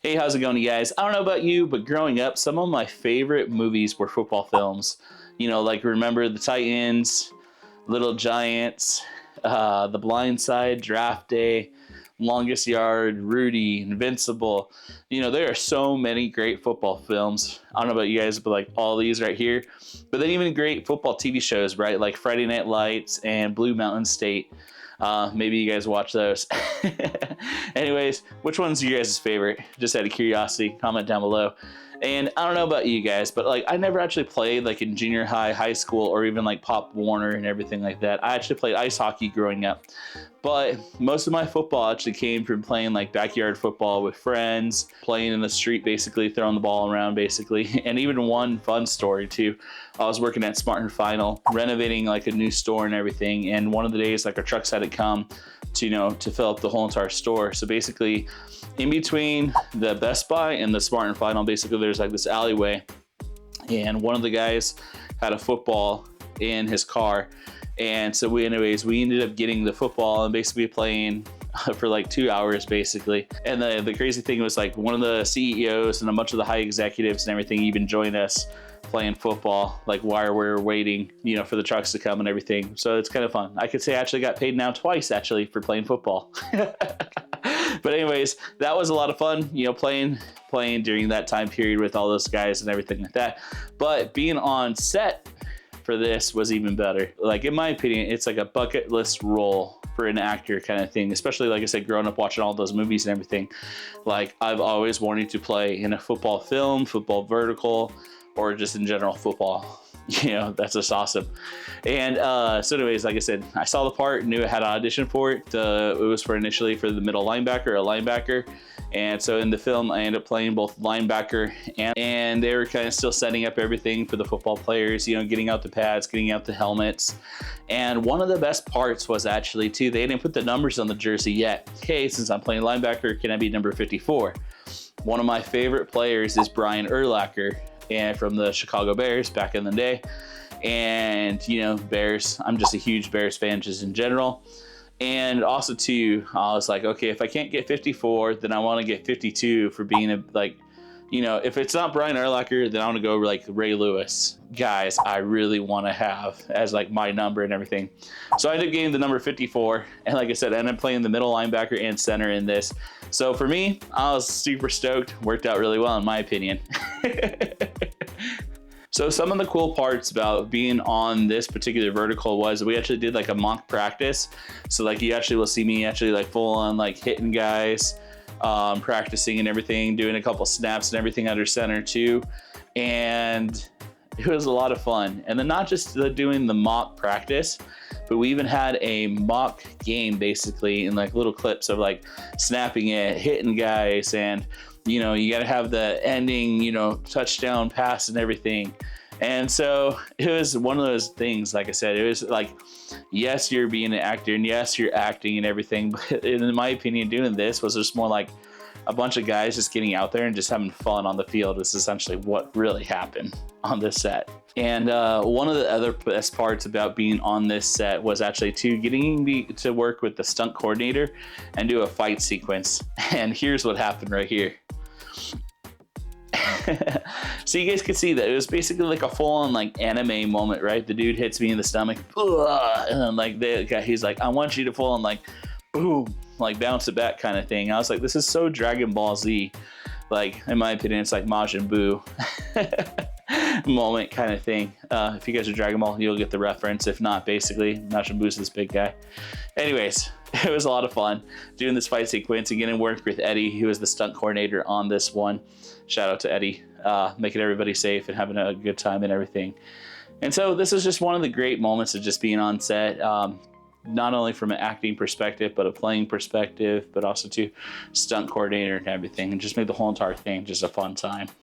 Hey, how's it going, you guys? I don't know about you, but growing up, some of my favorite movies were football films. Like Remember the Titans, Little Giants, The Blind Side, Draft Day, Longest Yard, Rudy, Invincible. There are so many great football films. I don't know about you guys, but like all these right here. But then even great football TV shows, right? Like Friday Night Lights and Blue Mountain State. Maybe you guys watch those. Anyways, which one's your guys' favorite? Just out of curiosity, comment down below. And I don't know about you guys, but like I never actually played like in junior high, high school, or even like Pop Warner and everything like that. I actually played ice hockey growing up. But most of my football actually came from playing like backyard football with friends, playing in the street, basically throwing the ball around, basically. And even one fun story too. I was working at Smart and Final, renovating like a new store and everything. And one of the days, like our trucks had to come to, to fill up the whole entire store. So basically, in between the Best Buy and the Smart and Final, basically there's like this alleyway. And one of the guys had a football in his car. And so we ended up getting the football and basically playing for like 2 hours basically. And the crazy thing was like one of the CEOs and a bunch of the high executives and everything even joined us playing football, like while we were waiting, for the trucks to come and everything. So it's kind of fun. I could say I actually got paid now twice actually for playing football. But anyways, that was a lot of fun, playing during that time period with all those guys and everything like that. But being on set for this was even better. Like in my opinion, it's like a bucket list role for an actor kind of thing, especially like I said, growing up watching all those movies and everything. Like I've always wanted to play in a football film, football vertical, or just in general football. That's just awesome. And so anyways, like I said, I saw the part, knew I had an audition for it. It was initially for the middle linebacker, a linebacker. And so in the film, I ended up playing both linebacker and they were kind of still setting up everything for the football players, getting out the pads, getting out the helmets. And one of the best parts was actually too, they didn't put the numbers on the jersey yet. Okay, since I'm playing linebacker, can I be number 54? One of my favorite players is Brian Urlacher, and from the Chicago Bears back in the day. And Bears, I'm just a huge Bears fan just in general. And also too, I was like, okay, if I can't get 54, then I want to get 52 for being if it's not Brian Urlacher, then I want to go like Ray Lewis. Guys, I really want to have as like my number and everything. So I ended up getting the number 54. And like I said, I ended up playing the middle linebacker and center in this. So for me, I was super stoked. Worked out really well in my opinion. So some of the cool parts about being on this particular vertical was we actually did like a mock practice. So like you actually will see me actually like full on like hitting guys, practicing and everything, doing a couple snaps and everything under center too. And it was a lot of fun. And then not just doing the mock practice, but we even had a mock game basically in like little clips of like snapping it, hitting guys, and you got to have the ending, touchdown pass and everything. And so it was one of those things, like I said, it was like, yes, you're being an actor and yes, you're acting and everything. But in my opinion, doing this was just more like a bunch of guys just getting out there and just having fun on the field. Is essentially what really happened on this set. And one of the other best parts about being on this set was actually getting to work with the stunt coordinator and do a fight sequence. And here's what happened right here. So you guys can see that it was basically like a full-on like anime moment, right? The dude hits me in the stomach, and then like he's like, I want you to full on like boom, like bounce it back kind of thing. I was like, this is so Dragon Ball Z. Like in my opinion, it's like Majin Buu moment kind of thing. If you guys are Dragon Ball, you'll get the reference. If not, basically Majin Buu's this big guy. Anyways, it was a lot of fun doing this fight sequence again and worked with Eddie, who was the stunt coordinator on this one. Shout out to Eddie, making everybody safe and having a good time and everything. And so this is just one of the great moments of just being on set, not only from an acting perspective, but a playing perspective, but also to stunt coordinator and everything, and just made the whole entire thing just a fun time.